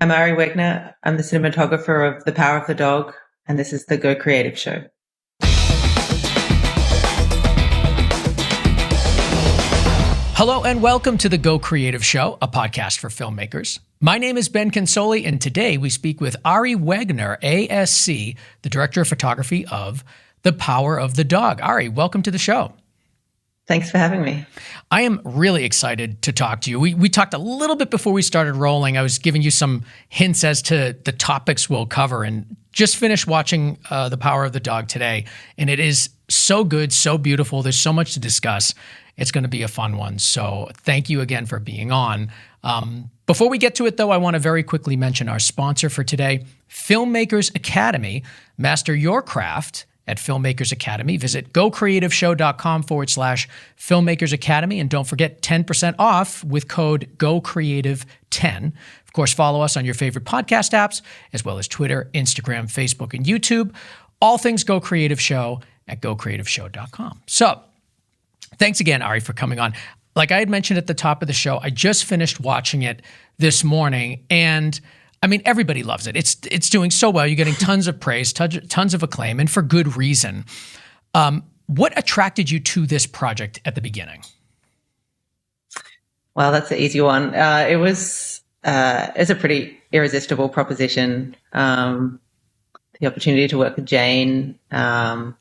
I'm Ari Wegner. I'm the cinematographer of The Power of the Dog, and this is the Go Creative Show. Hello and welcome to the Go Creative Show, a podcast for filmmakers. My name is Ben Consoli, and today we speak with Ari Wegner ACS, the director of photography of The Power of the Dog. Ari, welcome to the show. Thanks for having me. I am really excited to talk to you. We talked a little bit before we started rolling. I was giving you some hints as to the topics we'll cover, and just finished watching The Power of the Dog today, and it is so good, so beautiful. There's so much to discuss. It's going to be a fun one. So thank you again for being on. Before we get to it, though, I want to very quickly mention our sponsor for today, Filmmakers Academy. Master your craft at Filmmakers Academy. Visit gocreativeshow.com/Filmmakers Academy. And don't forget 10% off with code GOCREATIVE10. Of course, follow us on your favorite podcast apps, as well as Twitter, Instagram, Facebook, and YouTube. All things Go Creative Show at gocreativeshow.com. So thanks again, Ari, for coming on. Like I had mentioned at the top of the show, I just finished watching it this morning, and I mean, everybody loves it. It's doing so well. You're getting tons of praise, tons of acclaim, and for good reason. What attracted you to this project at the beginning? Well, that's an easy one. It's a pretty irresistible proposition. The opportunity to work with Jane, an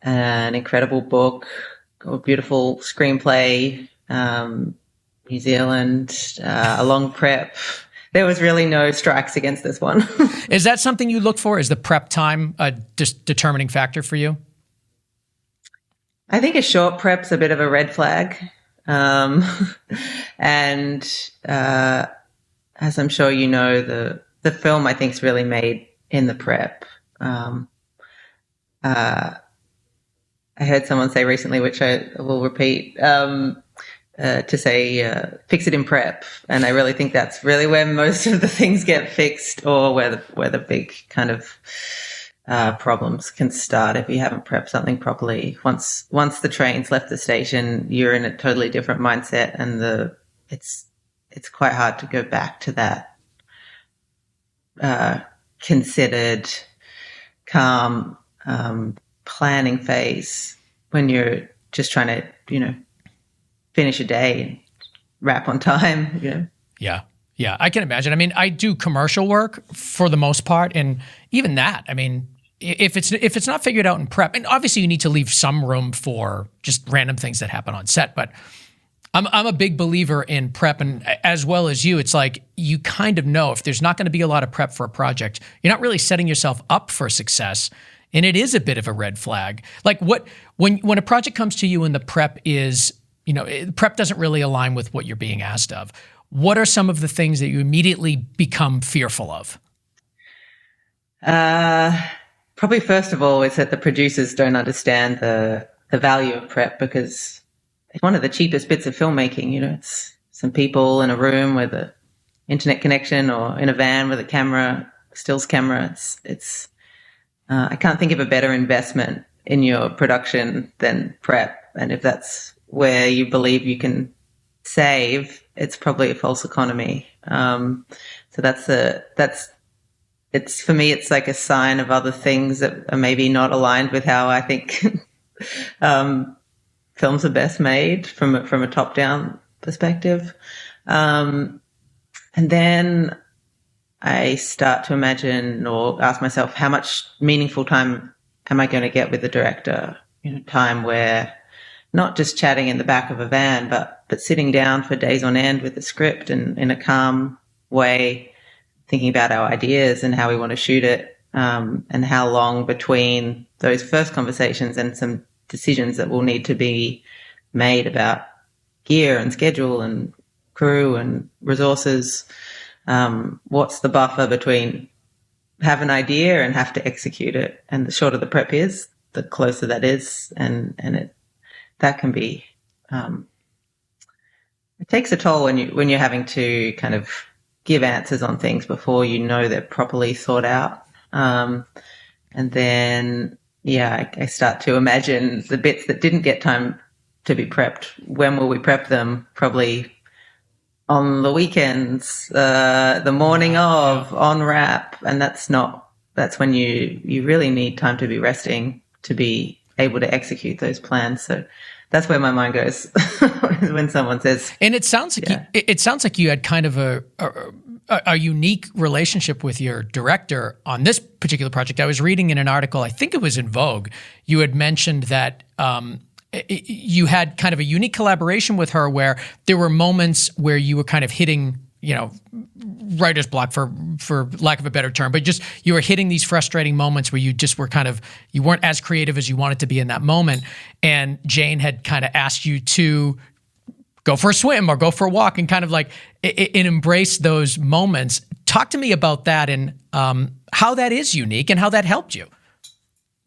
incredible book, a beautiful screenplay, New Zealand, a long prep. There was really no strikes against this one. Is that something you look for? Is the prep time a determining factor for you? I think a short prep's a bit of a red flag. And as I'm sure you know, the film I think is really made in the prep. I heard someone say recently, which I will repeat, to say fix it in prep, and I really think that's really where most of the things get fixed, or where the big kind of problems can start if you haven't prepped something properly. Once the train's left the station, you're in a totally different mindset, and it's quite hard to go back to that considered, calm planning phase when you're just trying to finish a day and wrap on time. Yeah, I can imagine. I mean, I do commercial work for the most part, and even that, I mean, if it's not figured out in prep, and obviously you need to leave some room for just random things that happen on set, but I'm a big believer in prep, and as well as you, it's like you kind of know if there's not going to be a lot of prep for a project, you're not really setting yourself up for success, and it is a bit of a red flag. Like when a project comes to you and the prep is, prep doesn't really align with what you're being asked of, what are some of the things that you immediately become fearful of? Probably first of all is that the producers don't understand the value of prep, because it's one of the cheapest bits of filmmaking. It's some people in a room with an internet connection, or in a van with a camera, stills camera. It's I can't think of a better investment in your production than prep. And if that's where you believe you can save, it's probably a false economy. So it's for me, it's like a sign of other things that are maybe not aligned with how I think films are best made from a top-down perspective. And then I start to imagine or ask myself, how much meaningful time am I going to get with the director? Time where not just chatting in the back of a van, but sitting down for days on end with the script and in a calm way, thinking about our ideas and how we want to shoot it, and how long between those first conversations and some decisions that will need to be made about gear and schedule and crew and resources. What's the buffer between have an idea and have to execute it? And the shorter the prep is, the closer that is, and that can be it takes a toll when you're having to kind of give answers on things before they're properly thought out. And then I start to imagine the bits that didn't get time to be prepped. When will we prep them? Probably on the weekends, the morning of, on wrap, and that's when you really need time to be resting to be able to execute those plans. So that's where my mind goes when someone says. And it sounds like it sounds like you had kind of a unique relationship with your director on this particular project. I was reading in an article, I think it was in Vogue, you had mentioned that you had kind of a unique collaboration with her where there were moments where you were kind of hitting, writer's block for lack of a better term, but just you were hitting these frustrating moments where you just were you weren't as creative as you wanted to be in that moment. And Jane had kind of asked you to go for a swim or go for a walk and kind of like embrace those moments. Talk to me about that and how that is unique and how that helped you.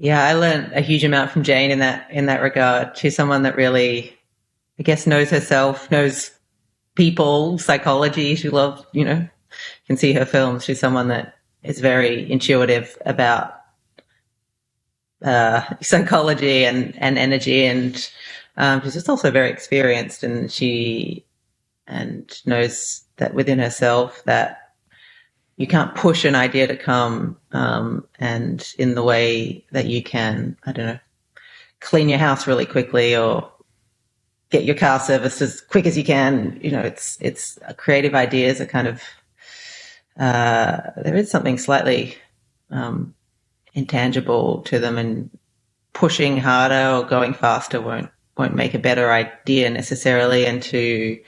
Yeah, I learned a huge amount from Jane in that regard. She's someone that really, I guess, knows herself, knows people, psychology. She loves, can see her films. She's someone that is very intuitive about psychology and energy, and she's just also very experienced, and she knows that within herself that you can't push an idea to come, and in the way that you can, I don't know, clean your house really quickly or get your car serviced as quick as you can. It's creative ideas are kind of, there is something slightly intangible to them, and pushing harder or going faster won't make a better idea necessarily. And to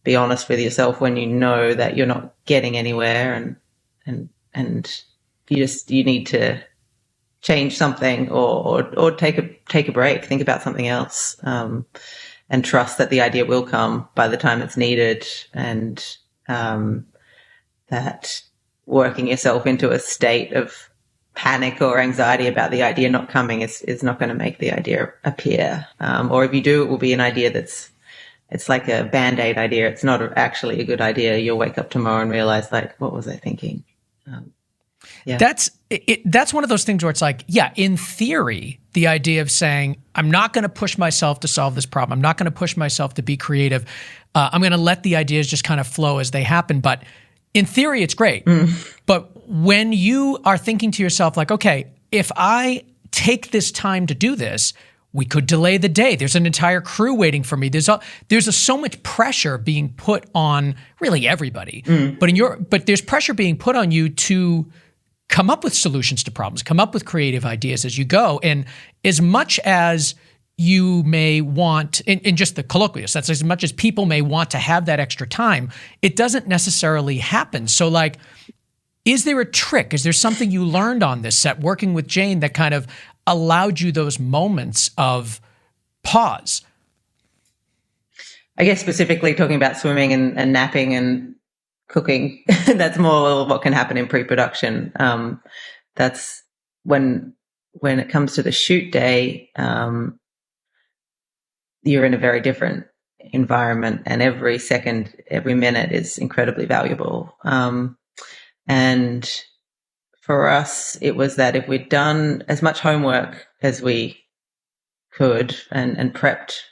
be honest with yourself when you know that you're not getting anywhere, and you need to change something or take a break, think about something else, and trust that the idea will come by the time it's needed, and that working yourself into a state of panic or anxiety about the idea not coming is not going to make the idea appear. Or if you do, it will be an idea it's like a Band-Aid idea. It's not actually a good idea. You'll wake up tomorrow and realize, like, what was I thinking? Yeah. That's one of those things where it's like, yeah, in theory, the idea of saying, I'm not going to push myself to solve this problem. I'm not going to push myself to be creative. I'm going to let the ideas just kind of flow as they happen. But in theory, it's great. But when you are thinking to yourself, like, okay, if I take this time to do this, we could delay the day. There's an entire crew waiting for me. There's so much pressure being put on really everybody. But there's pressure being put on you to come up with solutions to problems, come up with creative ideas as you go. And as much as you may want, in just the colloquial sense, as much as people may want to have that extra time, it doesn't necessarily happen. So, like, is there a trick? Is there something you learned on this set working with Jane that kind of allowed you those moments of pause? I guess specifically talking about swimming and napping and cooking, that's more what can happen in pre-production. That's when it comes to the shoot day, you're in a very different environment, and every second, every minute is incredibly valuable. And for us, it was that if we'd done as much homework as we could and prepped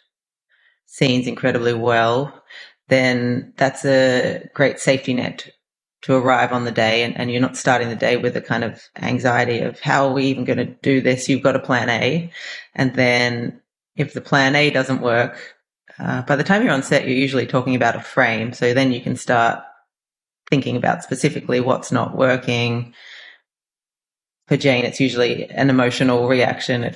scenes incredibly well, then that's a great safety net to arrive on the day, and you're not starting the day with a kind of anxiety of how are we even going to do this? You've got a plan A. And then if the plan A doesn't work, by the time you're on set, you're usually talking about a frame. So then you can start thinking about specifically what's not working. For Jane, it's usually an emotional reaction.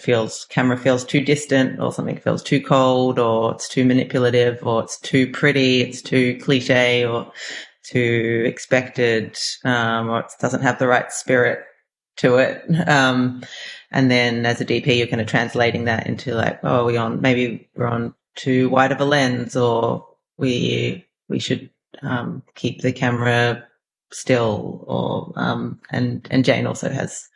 Camera feels too distant, or something feels too cold, or it's too manipulative, or it's too pretty, it's too cliche, or too expected, or it doesn't have the right spirit to it. And then as a DP, you're kind of translating that into like, maybe we're on too wide of a lens, or we should keep the camera still, or and Jane also has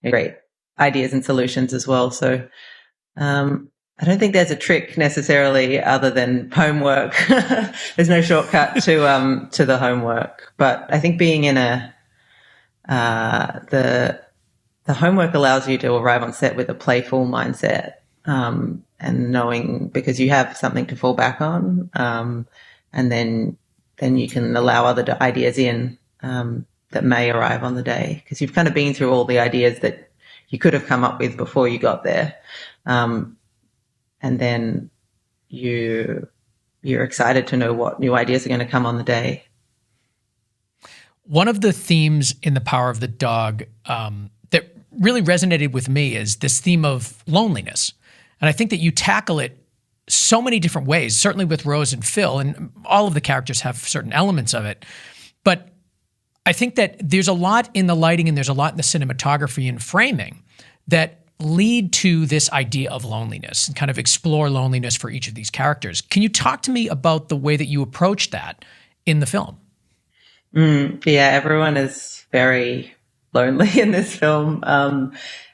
great ideas and solutions as well. So I don't think there's a trick necessarily other than homework. There's no shortcut to the homework, but I think being in the homework allows you to arrive on set with a playful mindset, and knowing, because you have something to fall back on, and then then you can allow other ideas in that may arrive on the day, because you've kind of been through all the ideas that you could have come up with before you got there. And then you're excited to know what new ideas are going to come on the day. One of the themes in The Power of the Dog that really resonated with me is this theme of loneliness. And I think that you tackle it so many different ways, certainly with Rose and Phil, and all of the characters have certain elements of it. But I think that there's a lot in the lighting and there's a lot in the cinematography and framing that lead to this idea of loneliness and kind of explore loneliness for each of these characters. Can you talk to me about the way that you approach that in the film? Yeah, everyone is very lonely in this film.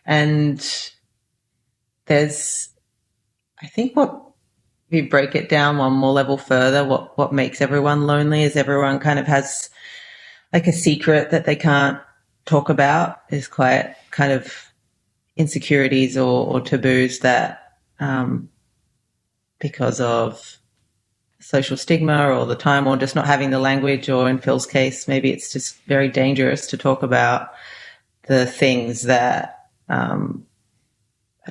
And there's, I think if you break it down one more level further, what makes everyone lonely is everyone kind of has like a secret that they can't talk about, is quite kind of insecurities or taboos that because of social stigma or the time or just not having the language, or in Phil's case, maybe it's just very dangerous to talk about the things that are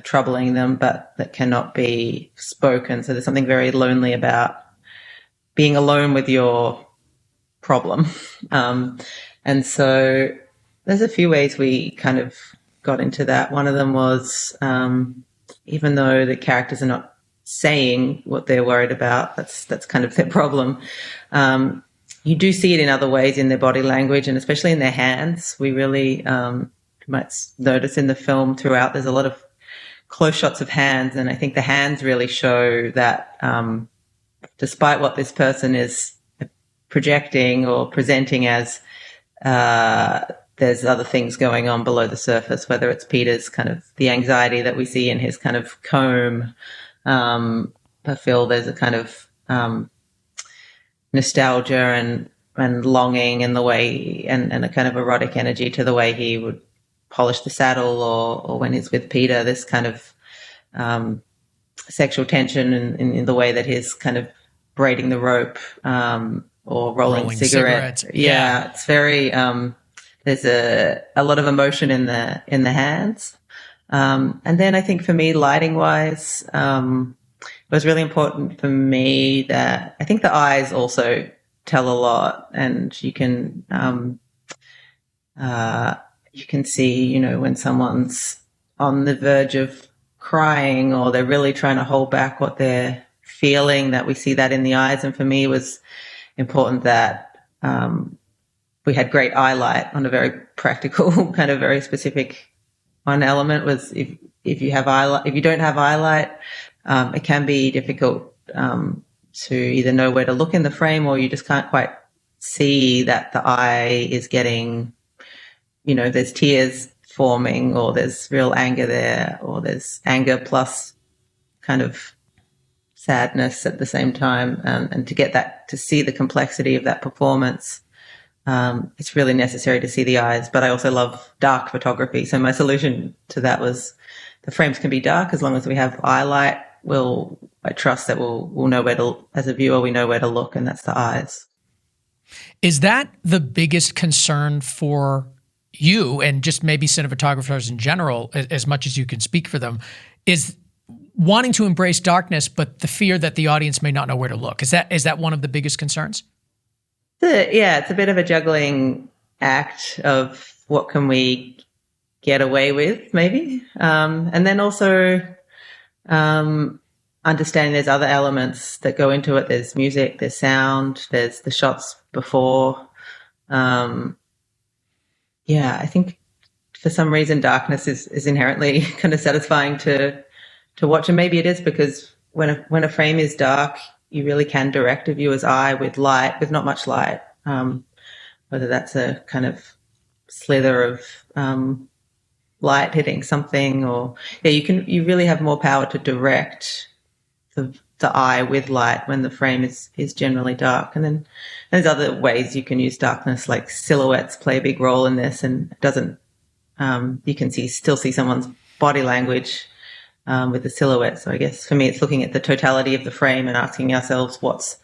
troubling them but that cannot be spoken. So there's something very lonely about being alone with your problem. And so there's a few ways we kind of got into that. One of them was even though the characters are not saying what they're worried about, that's kind of their problem. You do see it in other ways in their body language, and especially in their hands. We really you might notice in the film throughout there's a lot of close shots of hands, and I think the hands really show that despite what this person is projecting or presenting as, there's other things going on below the surface, whether it's Peter's kind of the anxiety that we see in his kind of comb. For Phil, there's a kind of nostalgia and longing in the way, and a kind of erotic energy to the way he would polish the saddle, or when he's with Peter, this kind of sexual tension in the way that he's kind of braiding the rope or rolling cigarettes. Yeah, it's very there's a lot of emotion in the hands. And then I think for me, lighting wise, it was really important for me that I think the eyes also tell a lot, and you can see, when someone's on the verge of crying or they're really trying to hold back what they're feeling, that we see that in the eyes. And for me, it was important that we had great eyelight on a very practical, kind of very specific. One element was if you have eyelight, if you don't have eyelight, it can be difficult to either know where to look in the frame, or you just can't quite see that the eye is getting, there's tears forming, or there's real anger there, or there's anger plus kind of sadness at the same time. And to get that, to see the complexity of that performance, it's really necessary to see the eyes. But I also love dark photography. So my solution to that was the frames can be dark as long as we have eye light. I trust that we'll know where to, as a viewer, we know where to look, and that's the eyes. Is that the biggest concern for you, and just maybe cinematographers in general, as much as you can speak for them, is wanting to embrace darkness, but the fear that the audience may not know where to look? Is that one of the biggest concerns? It's a bit of a juggling act of what can we get away with, maybe. And then also understanding there's other elements that go into it. There's music, there's sound, there's the shots before. I think for some reason darkness is inherently kind of satisfying to watch. And maybe it is because when a frame is dark, you really can direct a viewer's eye with light, with not much light, whether that's a kind of slither of light hitting something, or you really have more power to direct the eye with light when the frame is generally dark. And then there's other ways you can use darkness, like silhouettes play a big role in this, and it doesn't you can still see someone's body language with the silhouette. So I guess for me, it's looking at the totality of the frame and asking ourselves what's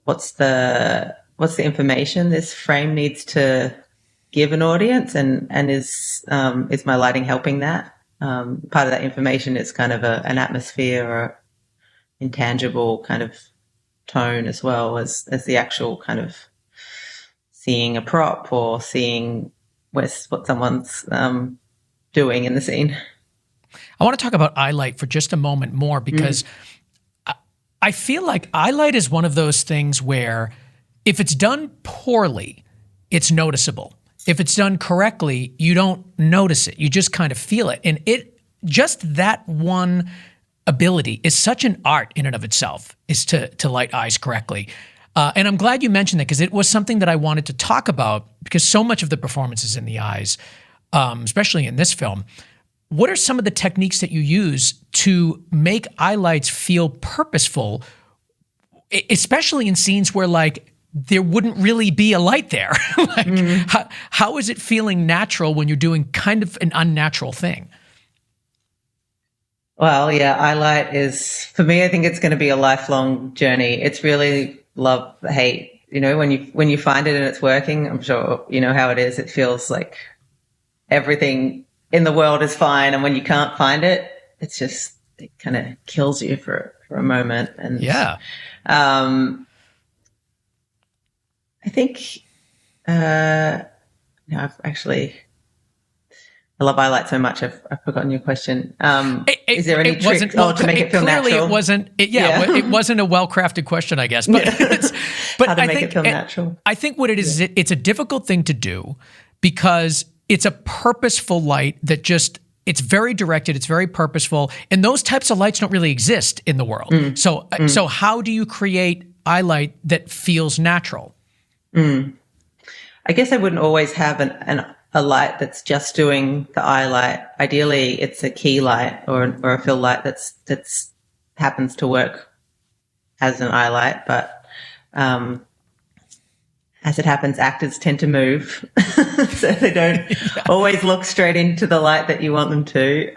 the what's the information this frame needs to give an audience, and is my lighting helping that? Part of that information is kind of an atmosphere or intangible kind of tone, as well as the actual kind of seeing a prop or seeing what someone's doing in the scene. I want to talk about eyelight for just a moment more, because I feel like eyelight is one of those things where if it's done poorly, it's noticeable. If it's done correctly, you don't notice it. You just kind of feel it. And just that one ability is such an art in and of itself, is to light eyes correctly. And I'm glad you mentioned that, because it was something that I wanted to talk about, because so much of the performance is in the eyes, especially in this film. What are some of the techniques that you use to make eyelights feel purposeful, especially in scenes where like there wouldn't really be a light there? Like, how is it feeling natural when you're doing kind of an unnatural thing? Well, yeah, eyelight is, for me, I think it's going to be a lifelong journey. It's really love, hate. You know, when you find it and it's working, I'm sure you know how it is. It feels like everything in the world is fine, and when you can't find it, it's just, it kind of kills you for a moment. And yeah, I think I've actually, I love eyelight so much, I've forgotten your question. Is there any trick to make it feel clearly natural? It wasn't. It wasn't a well-crafted question, I guess. But how to make it feel natural? I think what it is, it's a difficult thing to do, because it's a purposeful light that just, it's very directed, it's very purposeful, and those types of lights don't really exist in the world. So how do you create eyelight that feels natural? I guess I wouldn't always have a light that's just doing the eye light. Ideally, it's a key light or a fill light that's happens to work as an eye light, but as it happens, actors tend to move, so they don't always look straight into the light that you want them to.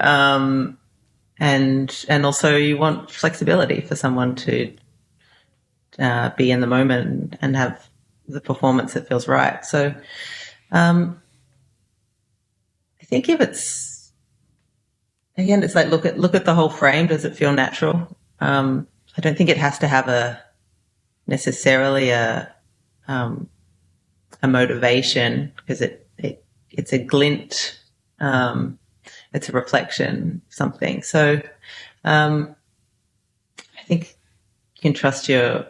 And also you want flexibility for someone to be in the moment and have the performance that feels right. So I think if it's, again, it's like look at the whole frame. Does it feel natural? I don't think it has to have necessarily a motivation, because it's a glint, it's a reflection of something. So I think you can trust your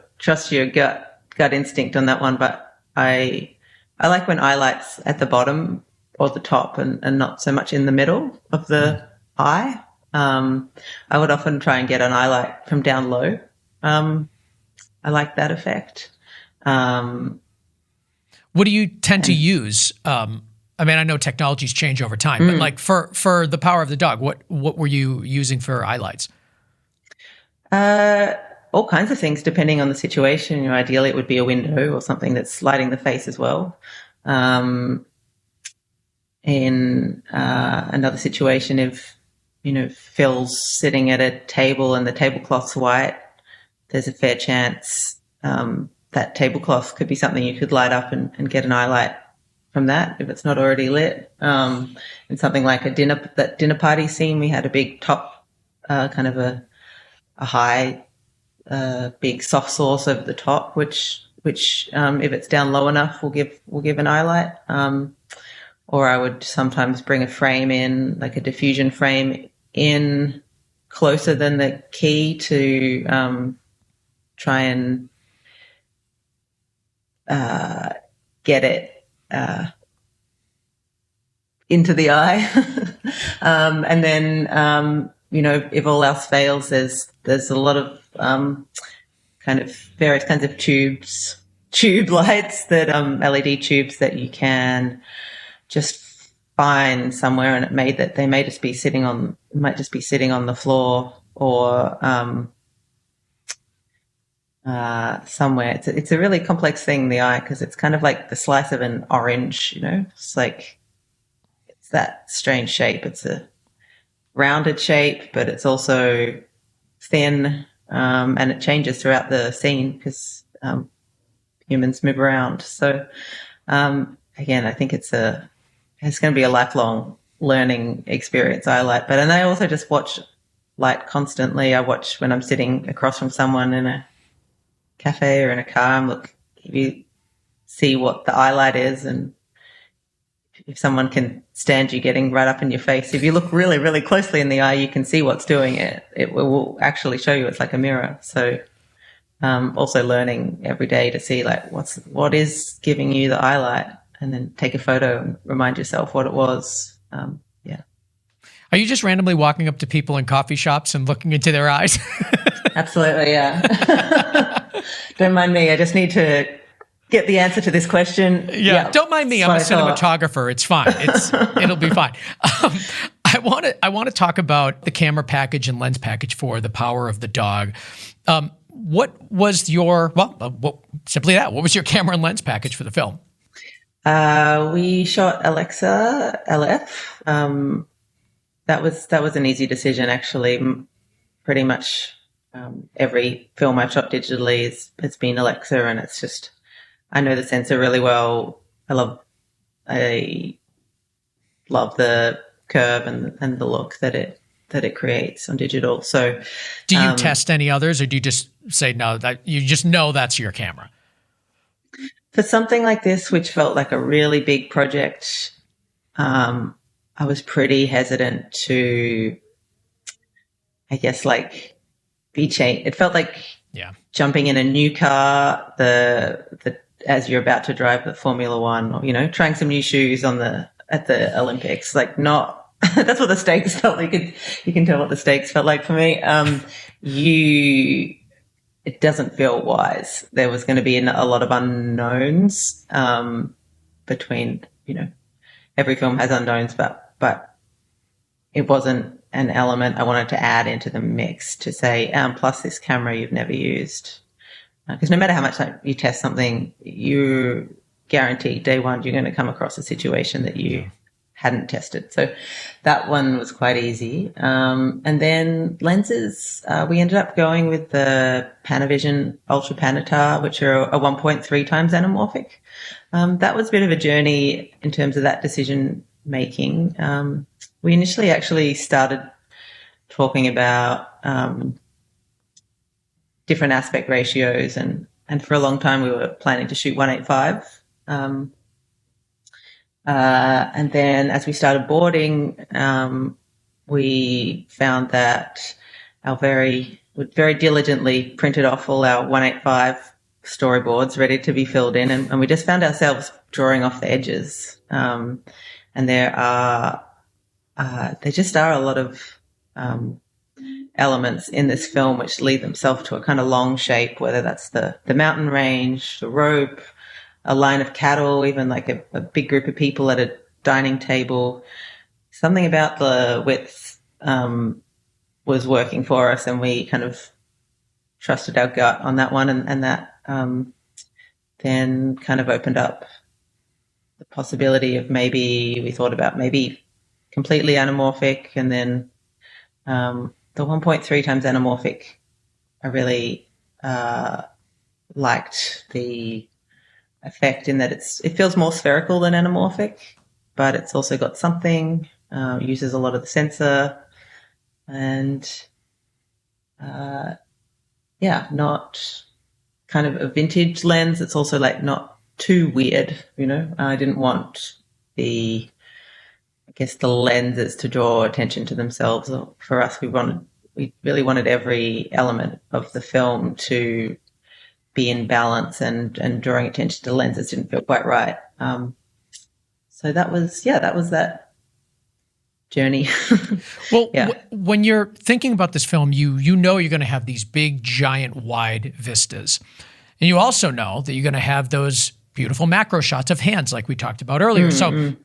gut instinct on that one. But I like when eye light's at the bottom or the top and not so much in the middle of the eye. I would often try and get an eye light from down low. I like that effect. What do you tend to use? I mean, I know technologies change over time, but like for The Power of the Dog, what were you using for highlights? All kinds of things, depending on the situation. You know, ideally, it would be a window or something that's lighting the face as well. In another situation, if Phil's sitting at a table and the tablecloth's white, there's a fair chance that tablecloth could be something you could light up and get an eye light from that if it's not already lit. And something like that dinner party scene, we had a big top, kind of a high, big soft sauce over the top, which if it's down low enough will give an eye light. Or I would sometimes bring a frame in, like a diffusion frame in closer than the key to try and get it into the eye. And then, if all else fails, there's a lot of kind of various kinds of tube lights that LED tubes that you can just find somewhere, and they might just be sitting on the floor or somewhere. It's a really complex thing, the eye, because it's kind of like the slice of an orange. It's like it's that strange shape. It's a rounded shape, but it's also thin, and it changes throughout the scene because humans move around. So again, I think it's going to be a lifelong learning experience, eyelight. And I also just watch light constantly. I watch when I'm sitting across from someone in a cafe or in a car. You see what the eyelight is, and if someone can stand you getting right up in your face, if you look really, really closely in the eye, you can see what's doing it. It will actually show you. It's like a mirror. So also learning every day to see like what is giving you the highlight, and then take a photo and remind yourself what it was. Yeah. Are you just randomly walking up to people in coffee shops and looking into their eyes? Absolutely, yeah. Don't mind me. I just need to get the answer to this question. Yeah. Don't mind me. I'm a cinematographer. It's fine. It'll be fine. I want to talk about the camera package and lens package for The Power of the Dog. What was your simply that? What was your camera and lens package for the film? We shot Alexa LF. That was an easy decision, actually. Pretty much every film I've shot digitally it's been Alexa, and it's just I know the sensor really well. I love the curve and the look that it creates on digital. So, do you test any others, or do you just say no? That you just know that's your camera? For something like this, which felt like a really big project, I was pretty hesitant to, I guess, like be changed. It felt like jumping in a new car, as you're about to drive the Formula One, or trying some new shoes at the Olympics. Like not, that's what the stakes felt like. You can tell what the stakes felt like for me. It doesn't feel wise. There was going to be a lot of unknowns between, every film has unknowns, but it wasn't an element I wanted to add into the mix to say, plus this camera you've never used. Because no matter how much you test something, you're guaranteed day one you're going to come across a situation that you hadn't tested. So that one was quite easy. And then lenses, we ended up going with the Panavision Ultra Panatar, which are a 1.3 times anamorphic. That was a bit of a journey in terms of that decision making. We initially actually started talking about different aspect ratios, and for a long time we were planning to shoot 1.85. And then as we started boarding, we found that we very diligently printed off all our 1.85 storyboards ready to be filled in, and we just found ourselves drawing off the edges. And there just are a lot of elements in this film which lead themselves to a kind of long shape, whether that's the mountain range, the rope, a line of cattle, even like a big group of people at a dining table. Something about the width was working for us, and we kind of trusted our gut on that one, and that then kind of opened up the possibility of we thought about maybe completely anamorphic, and then the 1.3 times anamorphic, I really liked the effect in that it feels more spherical than anamorphic, but it's also got something, uses a lot of the sensor, and not kind of a vintage lens. It's also like not too weird, I didn't want the lenses to draw attention to themselves. For us, we really wanted every element of the film to be in balance, and drawing attention to the lenses didn't feel quite right. So that was that journey. Well, when you're thinking about this film, you know you're going to have these big, giant, wide vistas. And you also know that you're going to have those beautiful macro shots of hands like we talked about earlier. Mm-hmm. So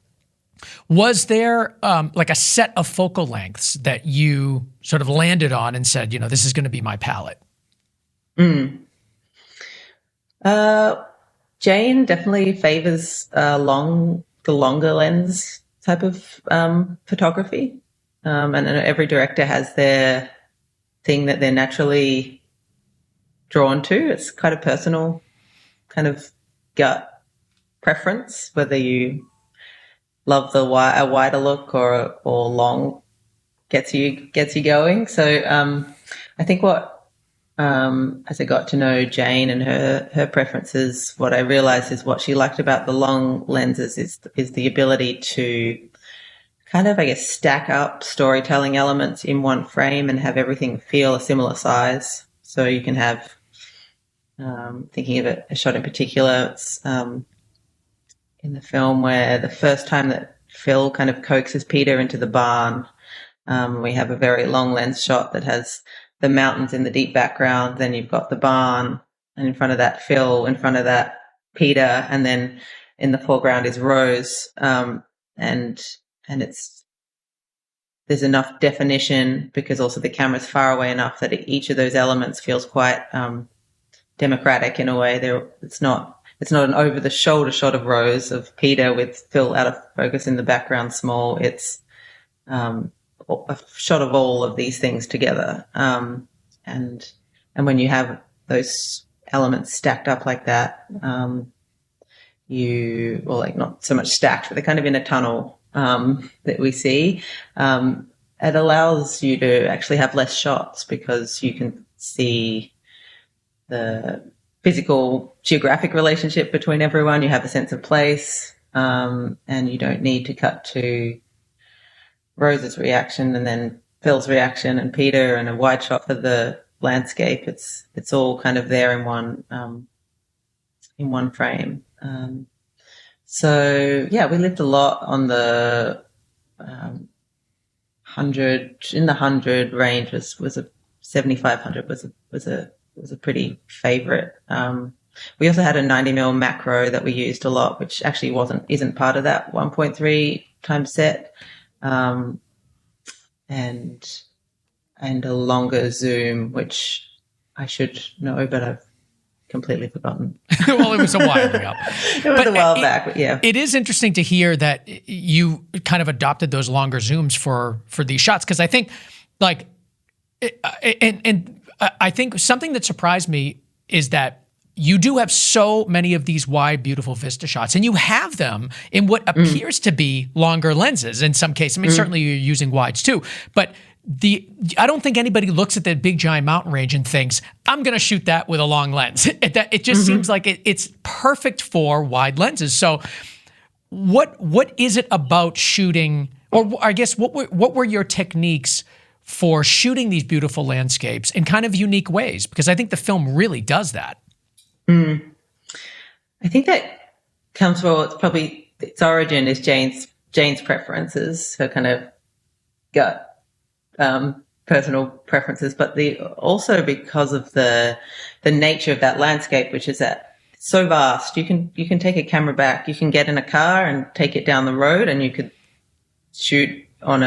was there like a set of focal lengths that you sort of landed on and said, this is going to be my palette? Jane definitely favors the longer lens type of photography. And every director has their thing that they're naturally drawn to. It's quite a personal kind of gut preference, whether you love a wider look or long gets you going. So I think as I got to know Jane and her preferences, what I realized is what she liked about the long lenses is the ability to kind of, I guess, stack up storytelling elements in one frame and have everything feel a similar size. So you can have, thinking of a shot in particular, it's in the film where the first time that Phil kind of coaxes Peter into the barn, we have a very long lens shot that has the mountains in the deep background. Then you've got the barn, and in front of that Phil, in front of that Peter, and then in the foreground is Rose. And there's enough definition because also the camera's far away enough that each of those elements feels quite democratic in a way. It's not an over the shoulder shot of Rose, of Peter with Phil out of focus in the background small. It's a shot of all of these things together. And when you have those elements stacked up like that, not so much stacked, but they're kind of in a tunnel, that we see, it allows you to actually have less shots because you can see the physical geographic relationship between everyone. You have a sense of place, and you don't need to cut to Rose's reaction and then Phil's reaction and Peter and a wide shot for the landscape. It's all kind of there in one frame. So yeah, we lived a lot on the 100 range. Was a 7500 was a pretty favorite. We also had a 90mm macro that we used a lot, which actually isn't part of that 1.3 times set. And a longer zoom, which I should know, but I've completely forgotten. Well, it was a while ago. It was a while back, but yeah. It is interesting to hear that you kind of adopted those longer zooms for these shots, because I think, like, and I think something that surprised me is that you do have so many of these wide, beautiful vista shots, and you have them in what appears to be longer lenses in some cases. I mean, certainly you're using wides too, but I don't think anybody looks at the big giant mountain range and thinks, I'm going to shoot that with a long lens. It just seems like it's perfect for wide lenses. So what is it about shooting, or I guess what were your techniques for shooting these beautiful landscapes in kind of unique ways? Because I think the film really does that. I think that comes from its origin is Jane's preferences, her kind of gut personal preferences, but also because of the nature of that landscape, which is that it's so vast. You can take a camera back, you can get in a car and take it down the road, and you could shoot on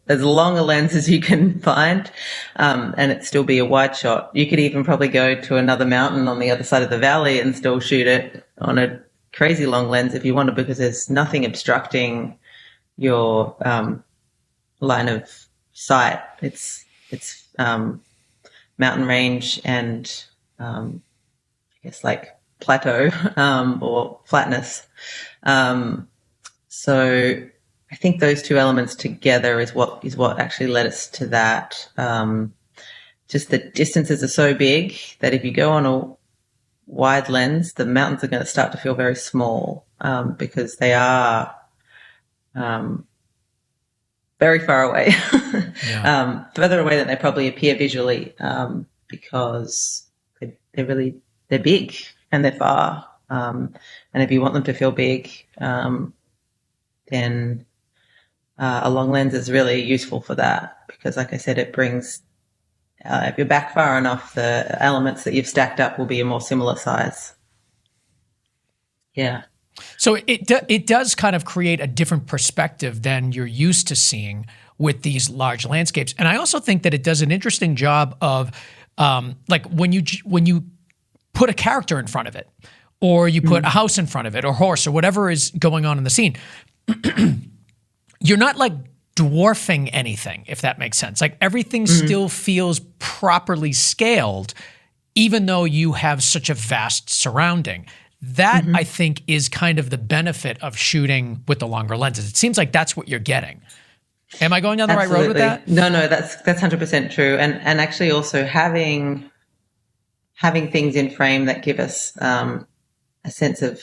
as long a lens as you can find, and it still be a wide shot. You could even probably go to another mountain on the other side of the valley and still shoot it on a crazy long lens if you wanted, because there's nothing obstructing your line of sight. It's mountain range and I guess like plateau or flatness. So I think those two elements together is what actually led us to that. Just the distances are so big that if you go on a wide lens, the mountains are going to start to feel very small, because they are very far away, further away than they probably appear visually, because they're big and they're far. And if you want them to feel big, then a long lens is really useful for that, because like I said, it brings, if you're back far enough, the elements that you've stacked up will be a more similar size. Yeah. So it does kind of create a different perspective than you're used to seeing with these large landscapes. And I also think that it does an interesting job of, like when you put a character in front of it, or you put a house in front of it, or horse, or whatever is going on in the scene, you're not like dwarfing anything, if that makes sense. Like everything still feels properly scaled, even though you have such a vast surrounding. That, I think, is kind of the benefit of shooting with the longer lenses. It seems like that's what you're getting. Am I going down the right road with that? No, that's 100% true. And actually also having things in frame that give us a sense of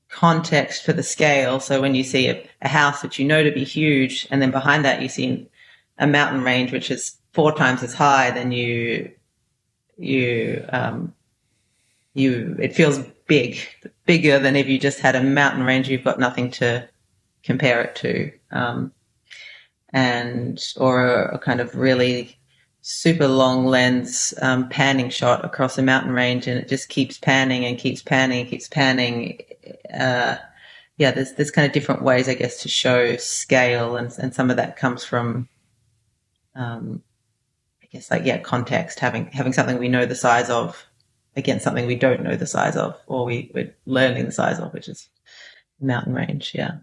context for the scale. So when you see a house which you know to be huge, and then behind that you see a mountain range which is 4 times as high, then it feels bigger than if you just had a mountain range you've got nothing to compare it to. Or a kind of really super long lens panning shot across a mountain range, and it just keeps panning and keeps panning and keeps panning. There's kind of different ways, I guess, to show scale, and some of that comes from, context, having something we know the size of against something we don't know the size of, or we're learning the size of, which is mountain range. Yeah.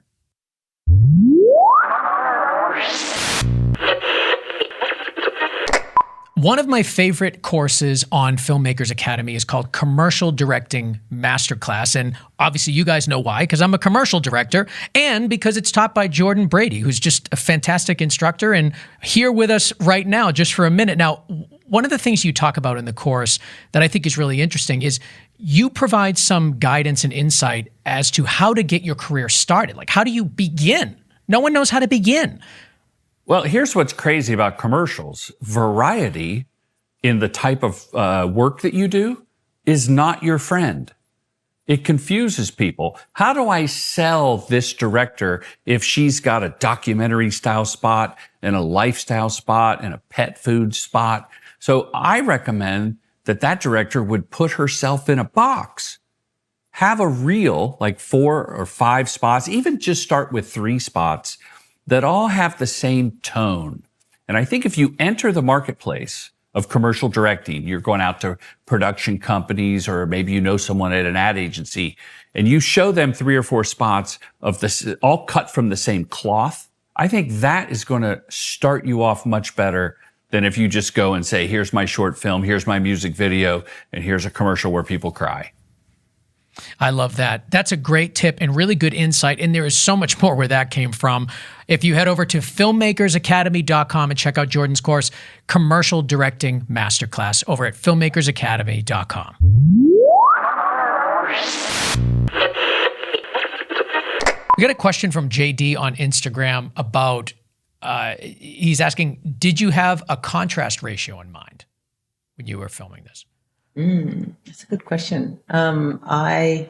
One of my favorite courses on Filmmakers Academy is called Commercial Directing Masterclass. And obviously you guys know why, because I'm a commercial director, and because it's taught by Jordan Brady, who's just a fantastic instructor and here with us right now just for a minute. Now, one of the things you talk about in the course that I think is really interesting is you provide some guidance and insight as to how to get your career started. Like, how do you begin? No one knows how to begin. Well, here's what's crazy about commercials. Variety in the type of work that you do is not your friend. It confuses people. How do I sell this director if she's got a documentary style spot and a lifestyle spot and a pet food spot? So I recommend that director would put herself in a box. Have a reel, like 4 or 5 spots, even just start with 3 spots that all have the same tone. And I think if you enter the marketplace of commercial directing, you're going out to production companies, or maybe you know someone at an ad agency, and you show them 3 or 4 spots of this, all cut from the same cloth, I think that is going to start you off much better than if you just go and say, here's my short film, here's my music video, and here's a commercial where people cry. I love that. That's a great tip and really good insight. And there is so much more where that came from. If you head over to filmmakersacademy.com and check out Jordan's course, Commercial Directing Masterclass, over at filmmakersacademy.com. We got a question from JD on Instagram about, he's asking, did you have a contrast ratio in mind when you were filming this? That's a good question. I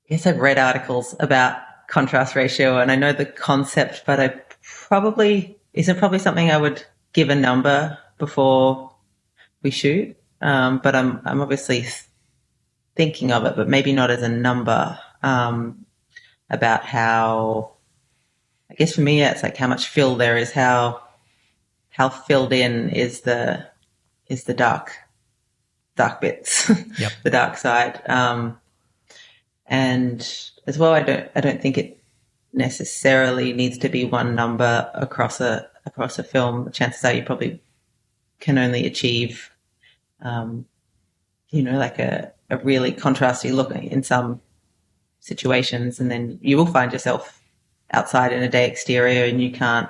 guess I've read articles about contrast ratio, and I know the concept, but is it probably something I would give a number before we shoot? But I'm obviously thinking of it, but maybe not as a number, about how, I guess for me, it's like how much fill there is, how filled in is the dark bits, yep. The dark side. And as well, I don't think it necessarily needs to be one number across a film. Chances are you probably can only achieve, like a really contrasty look in some situations, and then you will find yourself outside in a day exterior and you can't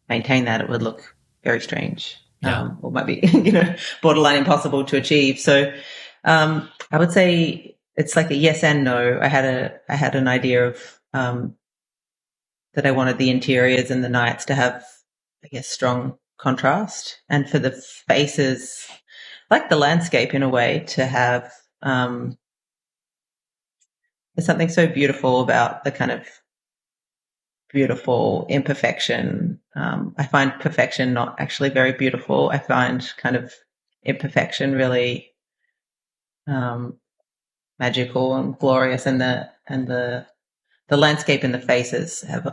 maintain that. It would look very strange. Yeah. Or might be, borderline impossible to achieve. So, I would say it's like a yes and no. I had an idea of, that I wanted the interiors and the nights to have, I guess, strong contrast, and for the faces, like the landscape in a way, to have, there's something so beautiful about the kind of beautiful imperfection. I find perfection not actually very beautiful. I find kind of imperfection really magical and glorious, and the landscape and the faces have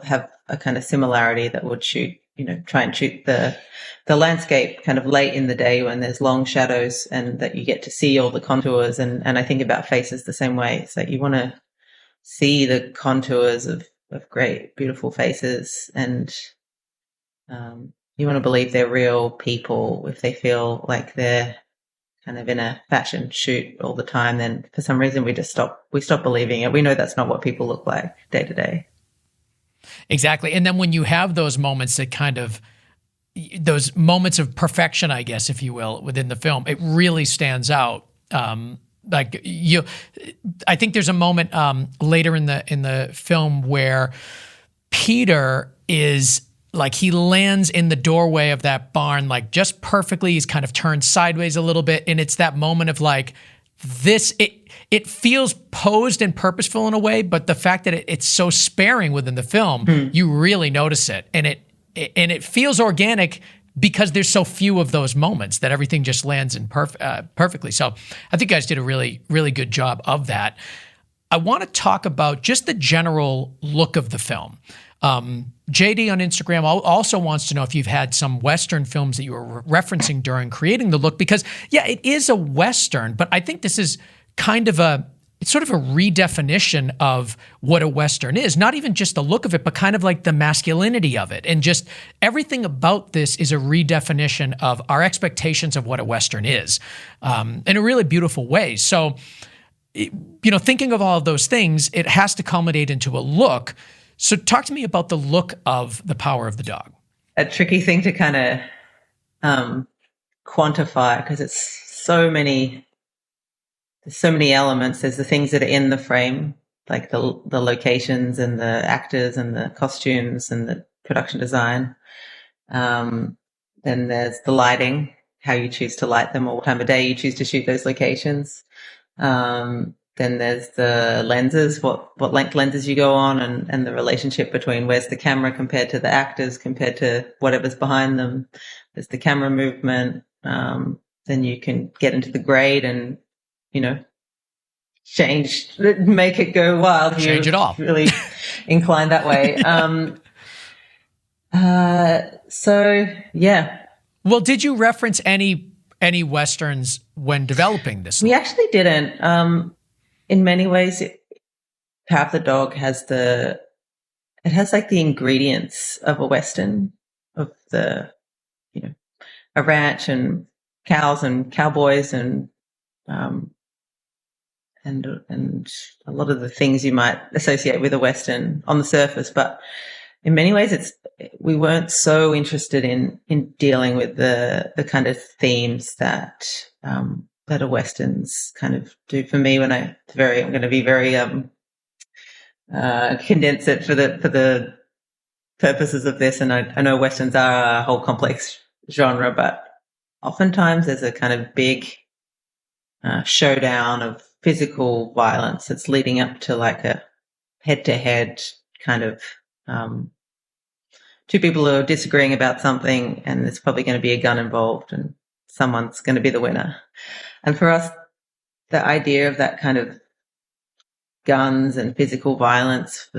a kind of similarity that would try and shoot the landscape kind of late in the day when there's long shadows and that you get to see all the contours. And I think about faces the same way. So you want to see the contours of great, beautiful faces, and you want to believe they're real people if they feel like they're kind of in a fashion shoot all the time, then for some reason we stop believing it. We know that's not what people look like day to day. Exactly. And then when you have those moments that kind of, those moments of perfection, I guess, if you will, within the film, it really stands out. I think there's a moment later in the film where Peter is like, he lands in the doorway of that barn, like just perfectly. He's kind of turned sideways a little bit. And it's that moment of like this, it feels posed and purposeful in a way, but the fact that it's so sparing within the film, you really notice it. And it feels organic because there's so few of those moments that everything just lands in perfectly. So I think you guys did a really, really good job of that. I want to talk about just the general look of the film. JD on Instagram also wants to know if you've had some Western films that you were referencing during creating the look, because yeah, it is a Western, but I think this is kind of it's sort of a redefinition of what a Western is. Not even just the look of it, but kind of like the masculinity of it. And just everything about this is a redefinition of our expectations of what a Western is, in a really beautiful way. So, thinking of all of those things, it has to culminate into a look. So talk to me about the look of The Power of the Dog. A tricky thing to kind of quantify, because it's so many elements. There's the things that are in the frame, like the locations and the actors and the costumes and the production design. Then there's the lighting, how you choose to light them or what time of day you choose to shoot those locations. Then there's the lenses, what length lenses you go on, and the relationship between where's the camera compared to the actors, compared to whatever's behind them. There's the camera movement. Then you can get into the grade and, make it go wild. Change it all. Really inclined that way. So yeah. Well, did you reference any Westerns when developing this? We actually didn't. In many ways, Power of the Dog has like the ingredients of a Western, of a ranch and cows and cowboys and a lot of the things you might associate with a Western on the surface. But in many ways, we weren't so interested in dealing with the kind of themes that a Westerns kind of do. For me, I'm going to be very condense it for the purposes of this. And I know Westerns are a whole complex genre, but oftentimes there's a kind of big showdown of physical violence that's leading up to like a head-to-head kind of two people who are disagreeing about something, and there's probably going to be a gun involved and someone's going to be the winner. And for us, the idea of that kind of guns and physical violence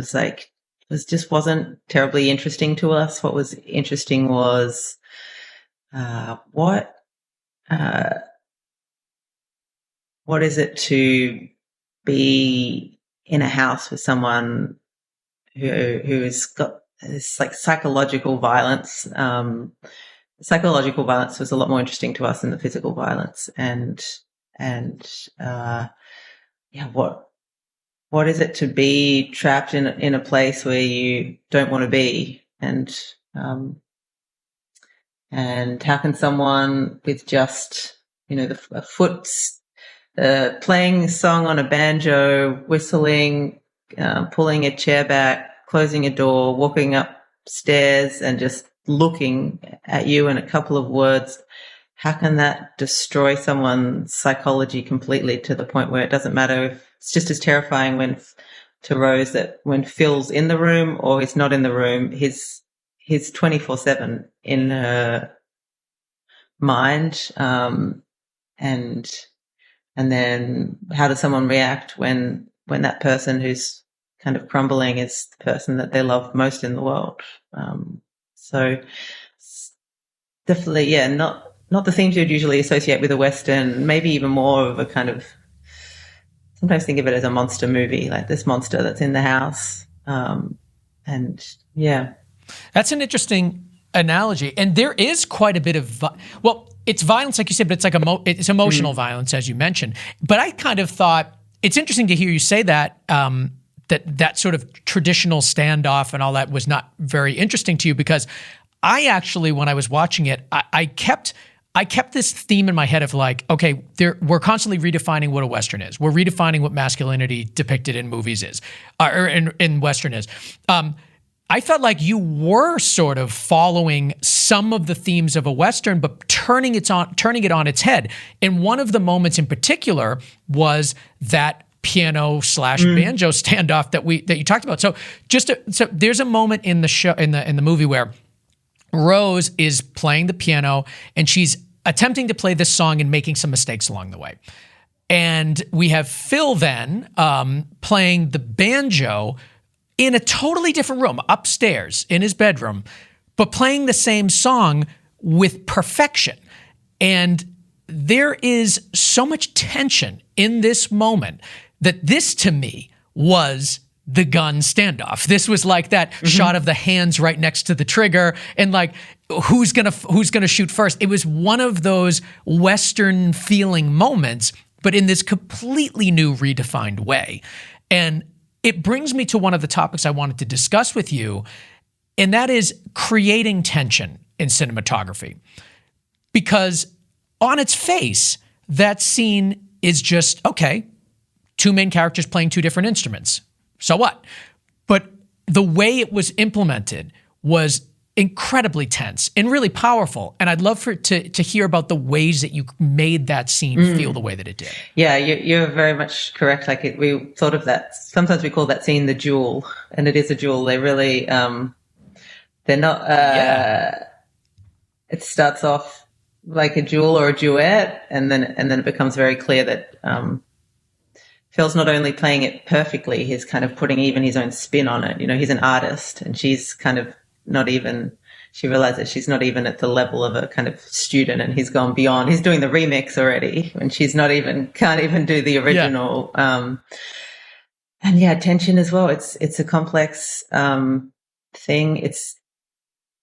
just wasn't terribly interesting to us. What was interesting was what is it to be in a house with someone who's got this like psychological violence. Psychological violence was a lot more interesting to us than the physical violence. What is it to be trapped in a place where you don't want to be, and how can someone with just a foot's playing a song on a banjo, whistling, pulling a chair back, closing a door, walking upstairs, and just looking at you in a couple of words, how can that destroy someone's psychology completely to the point where it doesn't matter if it's just as terrifying to Rose that when Phil's in the room or he's not in the room, he's 24/7 in her mind. And then how does someone react when that person who's kind of crumbling is the person that they love most in the world? So definitely, yeah, not the themes you'd usually associate with a Western, maybe even more of a kind of, sometimes think of it as a monster movie, like this monster that's in the house. And yeah. That's an interesting analogy. And there is quite a bit of, it's violence, like you said, but it's like it's emotional violence, as you mentioned. But I kind of thought it's interesting to hear you say that that sort of traditional standoff and all that was not very interesting to you, because I actually, when I was watching it, I kept this theme in my head of like, okay, we're constantly redefining what a Western is. We're redefining what masculinity depicted in movies is, or in Western is. I felt like you were sort of following some of the themes of a Western, but turning it on its head. And one of the moments in particular was that piano / banjo standoff that you talked about. So so there's a moment in the show, in the movie, where Rose is playing the piano and she's attempting to play this song and making some mistakes along the way. And we have Phil then playing the banjo in a totally different room, upstairs in his bedroom, but playing the same song with perfection. And there is so much tension in this moment that this, to me, was the gun standoff. This was like that shot of the hands right next to the trigger, and like, who's gonna shoot first? It was one of those Western feeling moments, but in this completely new, redefined way. And it brings me to one of the topics I wanted to discuss with you, and that is creating tension in cinematography. Because on its face, that scene is just, okay, two main characters playing two different instruments. So what? But the way it was implemented was incredibly tense and really powerful. And I'd love to hear about the ways that you made that scene feel the way that it did. Yeah, you're very much correct. Like we thought of that. Sometimes we call that scene the duel, and it is a duel. They really, they're not, it starts off like a duel or a duet, and then it becomes very clear that, Phil's not only playing it perfectly, he's kind of putting even his own spin on it. You know, he's an artist, and she's kind of she realizes she's not even at the level of a kind of student, and he's gone beyond. He's doing the remix already, and she's can't even do the original. Yeah. And yeah, tension as well. It's a complex, thing.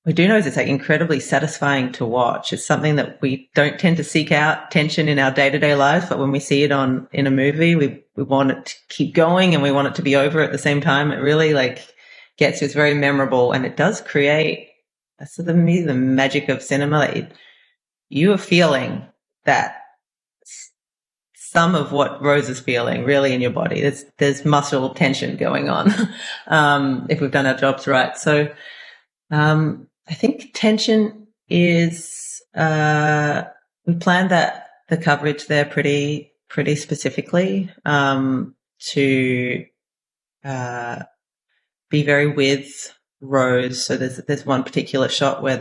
We do know it's like incredibly satisfying to watch. It's something that we don't tend to seek out, tension in our day-to-day lives, but when we see it in a movie, we want it to keep going and we want it to be over at the same time. It really like gets you. It's very memorable, and it does create the magic of cinema. Like you are feeling that some of what Rose is feeling really in your body. There's muscle tension going on, if we've done our jobs right. So, I think tension is, we planned the coverage there pretty specifically, to, be very with Rose. So there's one particular shot where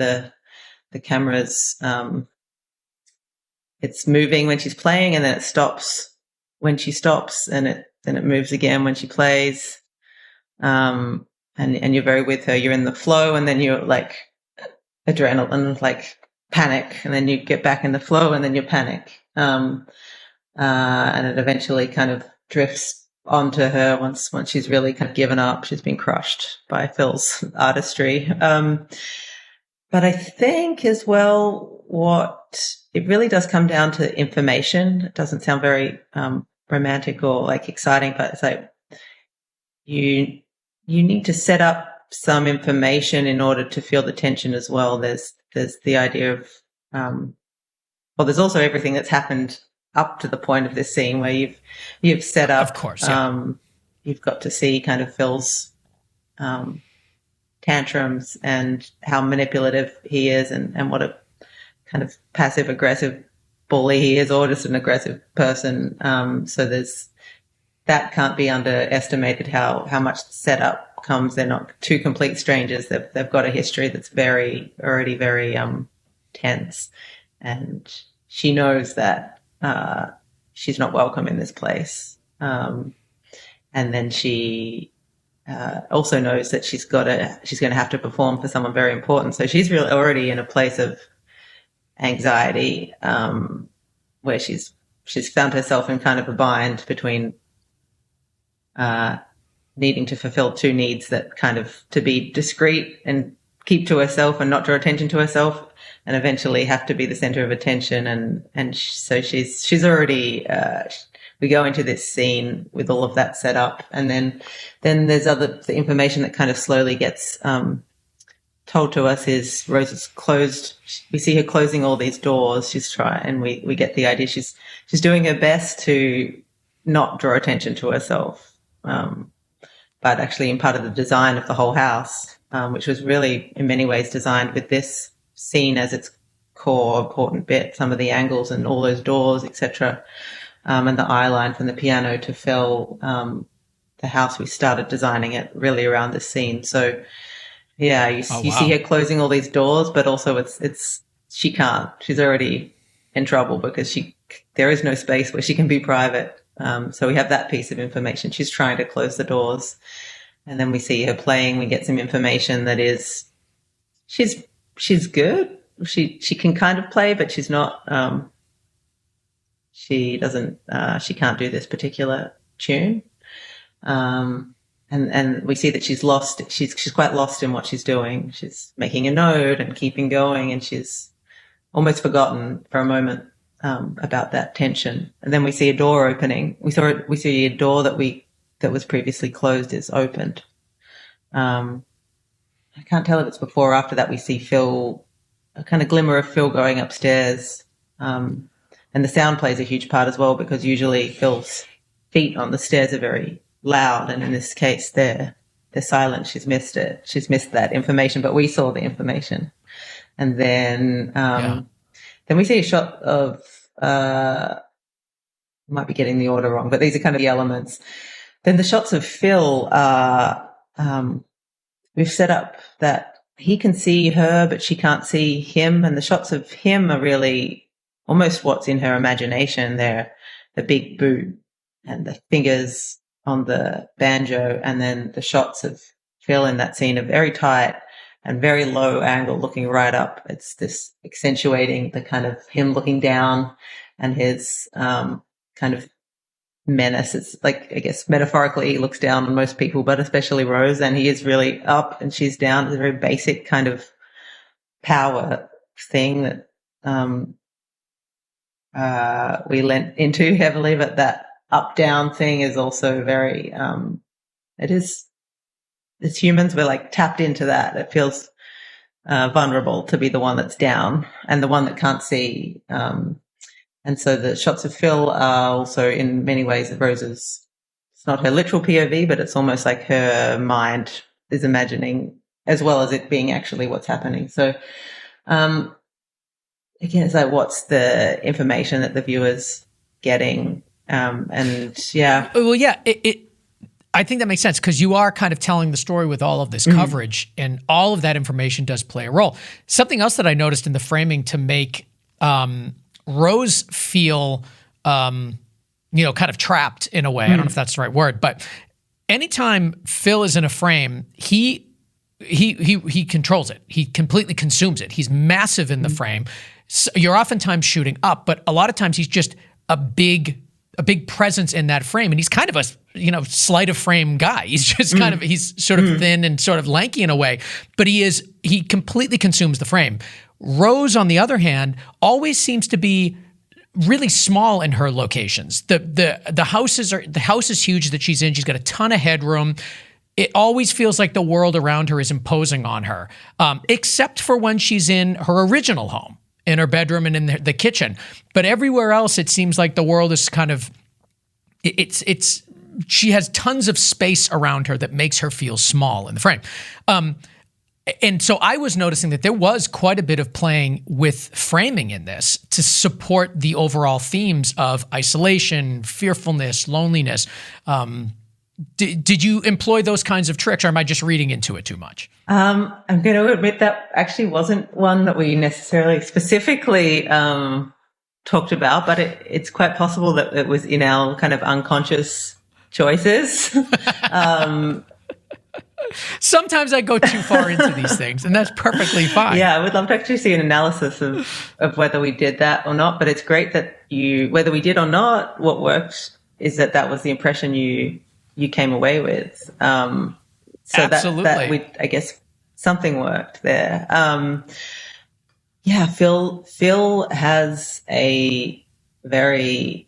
the camera's, it's moving when she's playing, and then it stops when she stops, and then it moves again when she plays. And you're very with her. You're in the flow, and then you're like adrenaline, like panic, and then you get back in the flow, and then you panic. And it eventually kind of drifts onto her once she's really kind of given up. She's been crushed by Phil's artistry. But I think as well, what it really does come down to information. It doesn't sound very romantic or like exciting, but it's like you need to set up some information in order to feel the tension as well. There's the idea of, there's also everything that's happened up to the point of this scene where you've set up, of course, yeah. You've got to see kind of Phil's, tantrums and how manipulative he is, and what a kind of passive aggressive bully he is, or just an aggressive person. So that can't be underestimated how much setup comes. They're not two complete strangers. They've got a history that's already very tense, and she knows that she's not welcome in this place. And then she also knows that she's going to have to perform for someone very important. So she's really already in a place of anxiety, where she's found herself in kind of a bind between needing to fulfill two needs, that kind of to be discreet and keep to herself and not draw attention to herself, and eventually have to be the center of attention. So she's already, we go into this scene with all of that set up, and then there's the information that kind of slowly gets told to us is Rose is closed. We see her closing all these doors. And we get the idea she's doing her best to not draw attention to herself, but actually in part of the design of the whole house, which was really in many ways designed with this scene as its core important bit, some of the angles and all those doors, etc. And the eye line from the piano to fill the house. We started designing it really around this scene. So yeah, you see her closing all these doors, but also she can't. She's already in trouble because there is no space where she can be private. So we have that piece of information. She's trying to close the doors, and then we see her playing. We get some information that is she's good. She can kind of play, but she's not. She can't do this particular tune. And we see that she's lost. She's quite lost in what she's doing. She's making a note and keeping going, and she's almost forgotten for a moment about that tension. And then we see a door opening. We see a door that was previously closed is opened. I can't tell if it's before or after that. We see Phil, a kind of glimmer of Phil going upstairs. And the sound plays a huge part as well, because usually Phil's feet on the stairs are very loud, and in this case they're silent. She's missed it. She's missed that information, but we saw the information. And then then we see a shot of might be getting the order wrong, but these are kind of the elements. Then the shots of Phil are we've set up that he can see her, but she can't see him, and the shots of him are really almost what's in her imagination. They're the big boot and the fingers on the banjo, and then the shots of Phil in that scene are very tight and very low angle, looking right up. It's this accentuating the kind of him looking down and his kind of menace. It's like, I guess metaphorically he looks down on most people, but especially Rose, and he is really up and she's down. It's a very basic kind of power thing that we lent into heavily, but that up-down thing is also very, as humans, we're like tapped into that. It feels vulnerable to be the one that's down and the one that can't see. And so the shots of Phil are also in many ways Rose's, it's not her literal POV, but it's almost like her mind is imagining as well as it being actually what's happening. So, again, it's like, what's the information that the viewer's getting? And yeah. Well, yeah, I think that makes sense, because you are kind of telling the story with all of this coverage, and all of that information does play a role. Something else that I noticed in the framing to make Rose feel, kind of trapped in a way. I don't know if that's the right word, but anytime Phil is in a frame, he controls it. He completely consumes it. He's massive in the frame. So you're oftentimes shooting up, but a lot of times he's just a big presence in that frame, and he's kind of a sleight of frame guy. He's just kind of, he's sort of thin and sort of lanky in a way, but he completely consumes the frame. Rose, on the other hand, always seems to be really small in her locations. The house is huge that she's in. She's got a ton of headroom. It always feels like the world around her is imposing on her, except for when she's in her original home, in her bedroom and in the kitchen. But everywhere else, it seems like the world is kind of, she has tons of space around her that makes her feel small in the frame. And so I was noticing that there was quite a bit of playing with framing in this to support the overall themes of isolation, fearfulness, loneliness. Did you employ those kinds of tricks, or am I just reading into it too much? I'm going to admit that actually wasn't one that we necessarily specifically talked about, but it's quite possible that it was in our kind of unconscious choices. Sometimes I go too far into these things, and that's perfectly fine. Yeah, I would love to actually see an analysis of whether we did that or not, but it's great that whether we did or not, what worked is that was the impression you came away with. So absolutely. I guess something worked there. Yeah, Phil has a very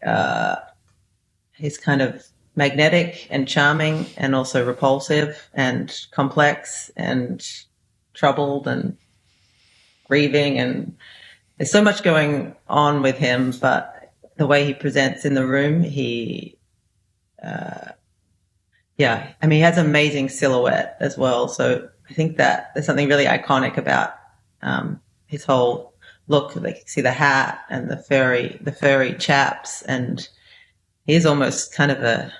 he's kind of magnetic and charming, and also repulsive and complex and troubled and grieving, and there's so much going on with him. But the way he presents in the room, yeah, I mean, he has amazing silhouette as well. So I think that there's something really iconic about his whole look. Like, you see the hat and the furry chaps, and he's almost kind of a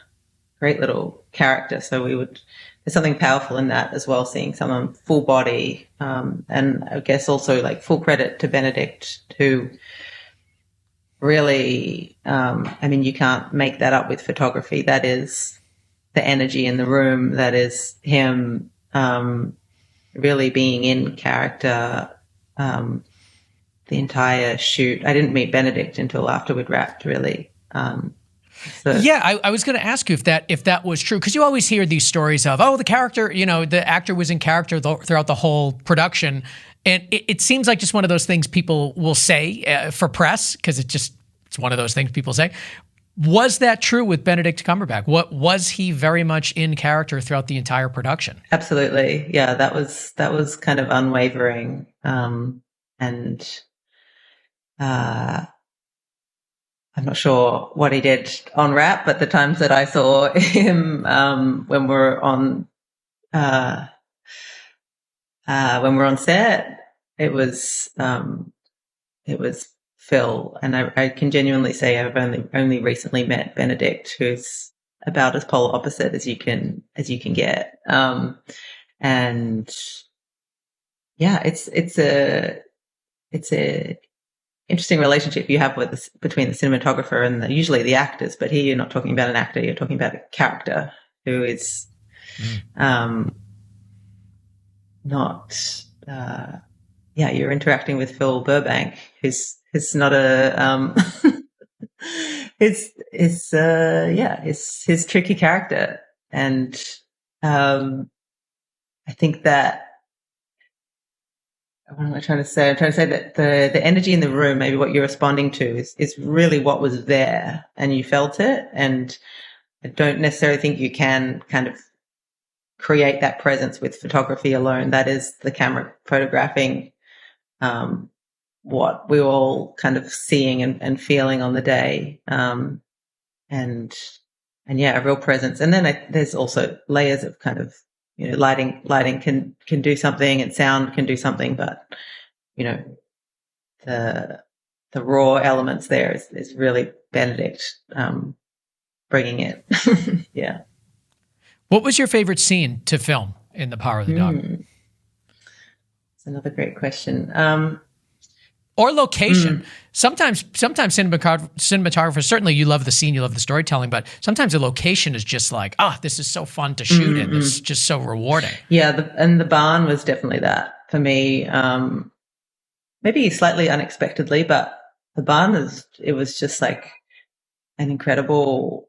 great little character. So there's something powerful in that as well, seeing someone full body. And I guess also, like, full credit to Benedict, who really, I mean, you can't make that up with photography. That is the energy in the room. That is him really being in character the entire shoot. I didn't meet Benedict until after we'd wrapped, really. Yeah, I was going to ask you if that was true, because you always hear these stories of, the character, the actor was in character throughout the whole production, and it seems like just one of those things people will say for press, because it's one of those things people say. Was that true with Benedict Cumberbatch? Was he very much in character throughout the entire production? Absolutely, yeah. That was kind of unwavering, and I'm not sure what he did on wrap, but the times that I saw him when we're on set, it was Phil, and I can genuinely say I've only recently met Benedict, who's about as polar opposite as you can get, and yeah, it's a interesting relationship you have between the cinematographer and usually the actors, but here you're not talking about an actor, you're talking about a character who is not you're interacting with Phil Burbank, who's not a his tricky character, and I think that, what am I trying to say? I'm trying to say that the energy in the room, maybe what you're responding to, is really what was there, and you felt it. And I don't necessarily think you can kind of create that presence with photography alone. That is the camera photographing what we're all kind of seeing and feeling on the day, and yeah, a real presence. And then there's also layers of kind of, lighting can do something, and sound can do something, but the raw elements there is really Benedict bringing it. Yeah. What was your favorite scene to film in The Power of the Dog? That's another great question. Or location. Sometimes cinematographers, certainly you love the scene, you love the storytelling, but sometimes the location is just like, this is so fun to shoot in. It's just so rewarding. Yeah, and the barn was definitely that for me. Maybe slightly unexpectedly, but the barn was just like an incredible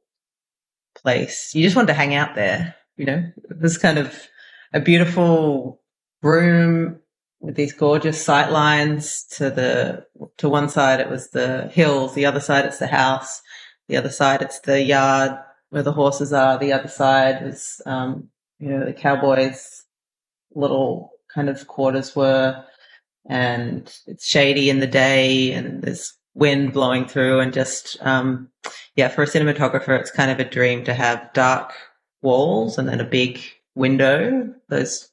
place. You just wanted to hang out there, It was kind of a beautiful room with these gorgeous sight lines. To one side it was the hills, the other side it's the house, the other side it's the yard where the horses are, the other side was the cowboys' little kind of quarters were, and it's shady in the day and there's wind blowing through, and just for a cinematographer it's kind of a dream to have dark walls and then a big window, those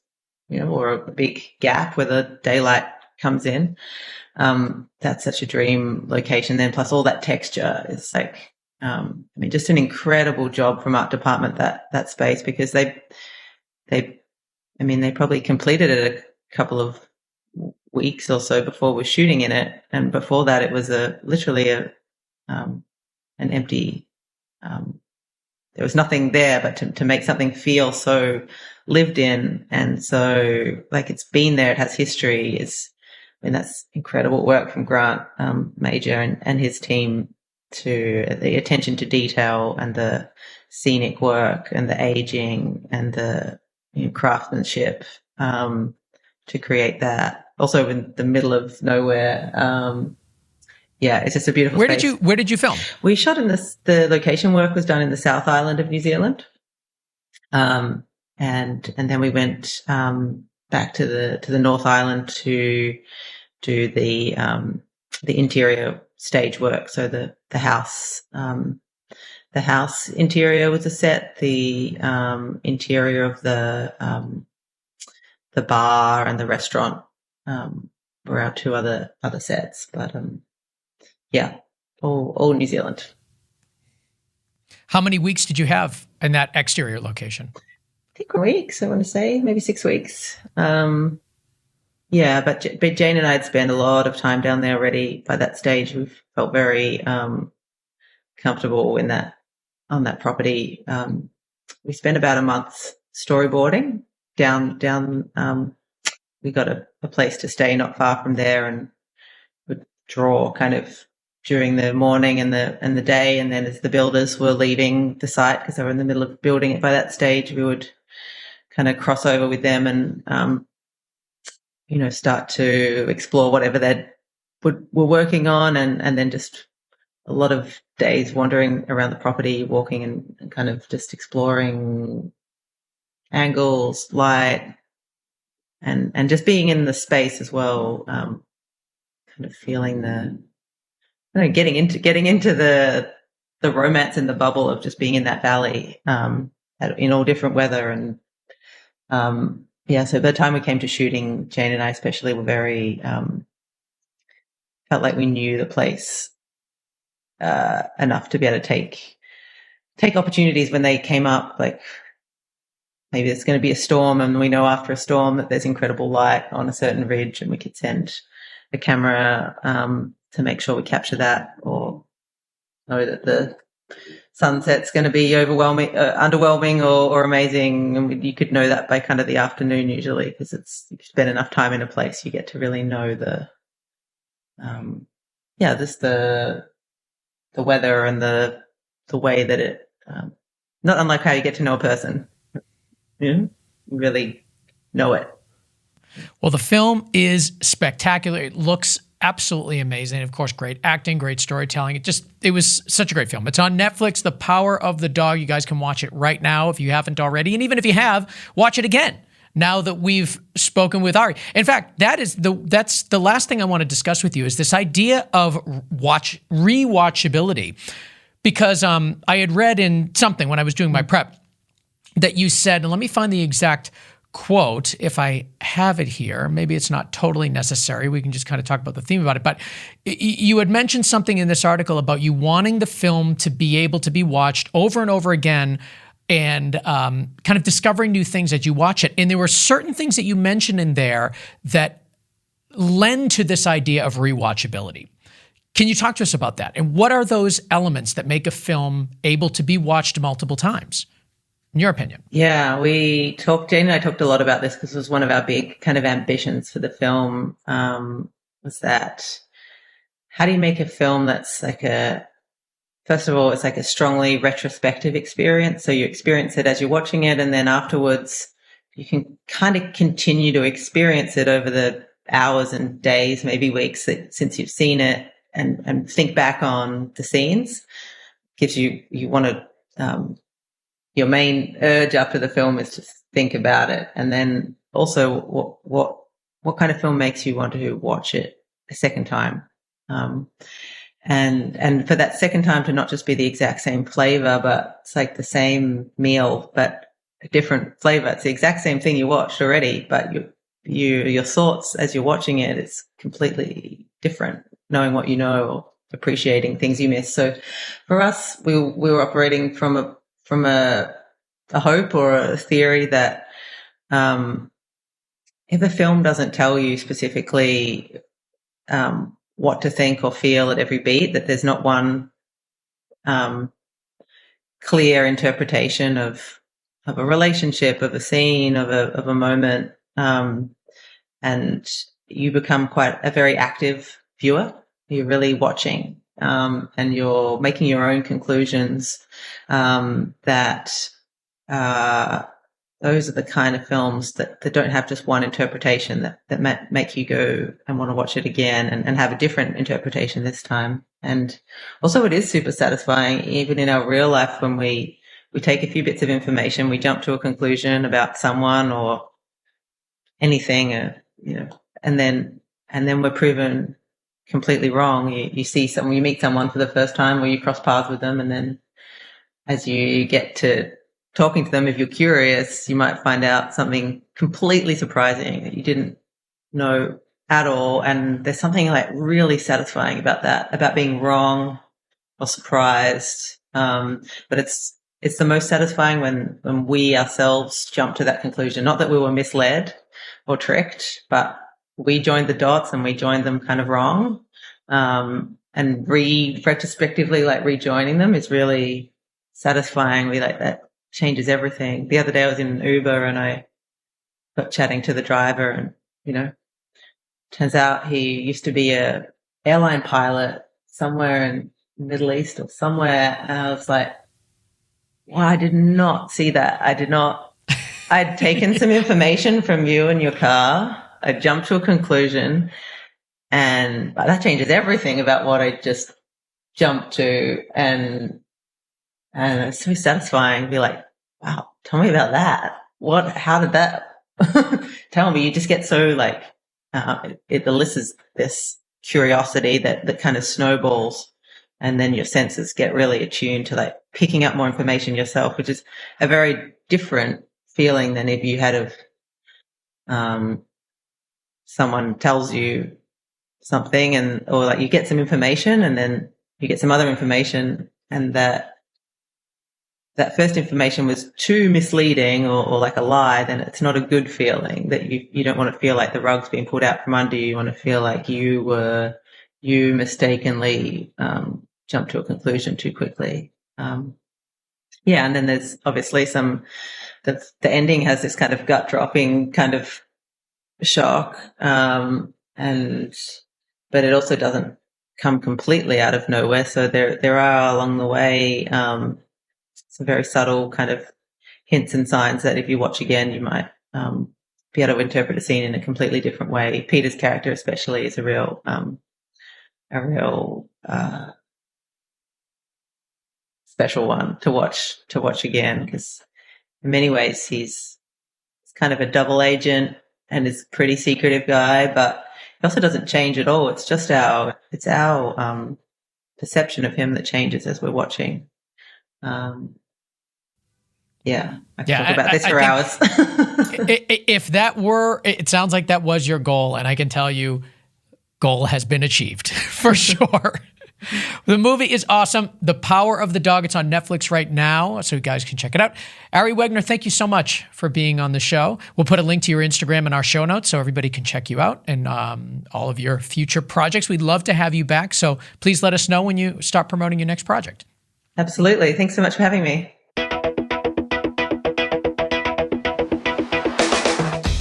or a big gap where the daylight comes in. That's such a dream location. Then plus all that texture is like, just an incredible job from art department, that space, because they probably completed it a couple of weeks or so before we're shooting in it. And before that it was literally an empty, there was nothing there, but to make something feel so lived in, and so like it's been there, it has history, that's incredible work from Grant Major and his team, to the attention to detail and the scenic work and the aging and the craftsmanship to create that. also in the middle of nowhere. Yeah, it's just a beautiful space. Where did you film? We shot in the location work was done in the South Island of New Zealand. And then we went, back to the North Island to do the interior stage work. So the house interior was a set, the interior of the bar and the restaurant, were our two other sets, but, yeah, all New Zealand. How many weeks did you have in that exterior location? I think weeks, I want to say, maybe 6 weeks. Yeah, but Jane and I had spent a lot of time down there already. By that stage, we felt very comfortable on that property. We spent about a month storyboarding down. We got a place to stay not far from there, and would draw kind of during the morning and the day, and then as the builders were leaving the site, because they were in the middle of building it by that stage, we would kind of cross over with them and start to explore whatever they were working on, and then just a lot of days wandering around the property, walking and kind of just exploring angles, light, and just being in the space as well, kind of feeling getting into the romance and the bubble of just being in that valley, in all different weather. And so by the time we came to shooting, Jane and I especially were very felt like we knew the place enough to be able to take opportunities when they came up. Like maybe there's going to be a storm, and we know after a storm that there's incredible light on a certain ridge, and we could send a camera to make sure we capture that, or know that the sunset's going to be underwhelming or amazing. And you could know that by kind of the afternoon usually, because you spend enough time in a place, you get to really know the weather and the way that it, not unlike how you get to know a person. You really know it. Well, the film is spectacular. It looks absolutely amazing. Of course, great acting, great storytelling. It was such a great film. It's on Netflix, The Power of the Dog. You guys can watch it right now if you haven't already. And even if you have, watch it again now that we've spoken with Ari. In fact, that's the last thing I want to discuss with you is this idea of rewatchability. Because I had read in something when I was doing my prep that you said, and let me find the exact quote if I have it here. Maybe it's not totally necessary. We can just kind of talk about the theme about it. But you had mentioned something in this article about you wanting the film to be able to be watched over and over again, and kind of discovering new things as you watch it. And there were certain things that you mentioned in there that lend to this idea of rewatchability. Can you talk to us about that? And what are those elements that make a film able to be watched multiple times, in your opinion? Yeah, Jane and I talked a lot about this because it was one of our big kind of ambitions for the film, was that how do you make a film that's like first of all, it's like a strongly retrospective experience. So you experience it as you're watching it, and then afterwards you can kind of continue to experience it over the hours and days, maybe weeks since you've seen it, and think back on the scenes. Gives you want to, your main urge after the film is to think about it. And then also what kind of film makes you want to watch it a second time? And for that second time to not just be the exact same flavor, but it's like the same meal, but a different flavor. It's the exact same thing you watched already, but your thoughts as you're watching it is completely different, knowing what you know, or appreciating things you miss. So for us, we were operating from a hope or a theory that if a film doesn't tell you specifically what to think or feel at every beat, that there's not one clear interpretation of a relationship, of a scene, of a moment, and you become quite a very active viewer. You're really watching, and you're making your own conclusions that those are the kind of films that don't have just one interpretation that make you go and want to watch it again and have a different interpretation this time. And also it is super satisfying, even in our real life, when we take a few bits of information, we jump to a conclusion about someone or anything, and then we're proven completely wrong. You see someone, you meet someone for the first time, or you cross paths with them, and then as you get to talking to them, if you're curious, you might find out something completely surprising that you didn't know at all. And there's something like really satisfying about that, about being wrong or surprised. But it's the most satisfying when we ourselves jump to that conclusion. Not that we were misled or tricked, but we joined the dots and we joined them kind of wrong. And retrospectively, like rejoining them is really satisfying. We like that. Changes everything. The other day I was in an Uber and I got chatting to the driver, and turns out he used to be a airline pilot somewhere in the Middle East or somewhere, and I was like, well, I did not see that. I'd taken some information from you in your car. I jumped to a conclusion, and that changes everything about what I just jumped to, and it's so satisfying to be like, wow, tell me about that. How did that tell me? You just get so like, it elicits this curiosity that kind of snowballs, and then your senses get really attuned to like picking up more information yourself, which is a very different feeling than if you had someone tells you something or like you get some information and then you get some other information, and that first information was too misleading or like a lie, then it's not a good feeling. That you don't want to feel like the rug's being pulled out from under you. You want to feel like you mistakenly jumped to a conclusion too quickly. And then there's obviously the ending has this kind of gut dropping kind of shock, but it also doesn't come completely out of nowhere. So there are along the way some very subtle kind of hints and signs that if you watch again, you might be able to interpret a scene in a completely different way. Peter's character especially is a real special one to watch again, because in many ways he's kind of a double agent and is a pretty secretive guy, but he also doesn't change at all. It's just our perception of him that changes as we're watching. I could talk about this for hours. It sounds like that was your goal, and I can tell you, goal has been achieved for sure. The movie is awesome. The Power of the Dog. It's on Netflix right now, so you guys can check it out. Ari Wegner, thank you so much for being on the show. We'll put a link to your Instagram in our show notes so everybody can check you out and all of your future projects. We'd love to have you back, so please let us know when you start promoting your next project. Absolutely. Thanks so much for having me.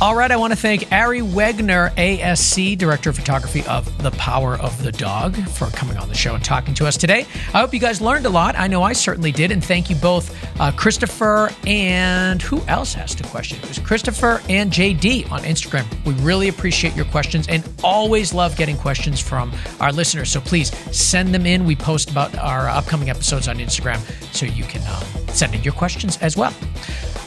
All right, I want to thank Ari Wegner ASC, Director of Photography of The Power of the Dog, for coming on the show and talking to us today. I hope you guys learned a lot. I know I certainly did. And thank you both, Christopher and who else asked a question? It was Christopher and JD on Instagram. We really appreciate your questions and always love getting questions from our listeners. So please send them in. We post about our upcoming episodes on Instagram, so you can send in your questions as well.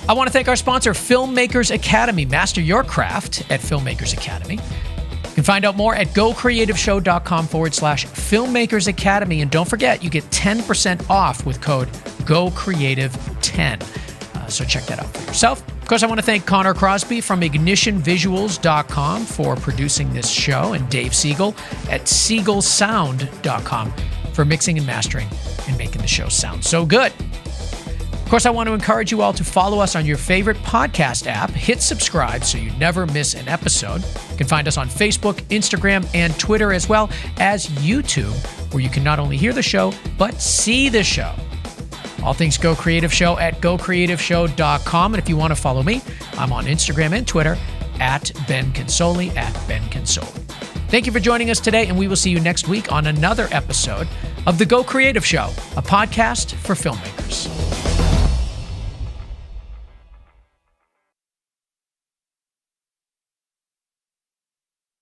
I want to thank our sponsor, Filmmakers Academy. Master your craft at Filmmakers Academy. You can find out more at gocreativeshow.com/Filmmakers Academy. And don't forget, you get 10% off with code GoCreative10. So check that out for yourself. Of course, I want to thank Connor Crosby from IgnitionVisuals.com for producing this show, and Dave Siegel at SiegelSound.com for mixing and mastering and making the show sound so good. Of course, I want to encourage you all to follow us on your favorite podcast app. Hit subscribe so you never miss an episode. You can find us on Facebook, Instagram, and Twitter, as well as YouTube, where you can not only hear the show, but see the show. All things Go Creative Show at GoCreativeshow.com. And if you want to follow me, I'm on Instagram and Twitter at Ben Consoli, Thank you for joining us today, and we will see you next week on another episode of The Go Creative Show, a podcast for filmmakers.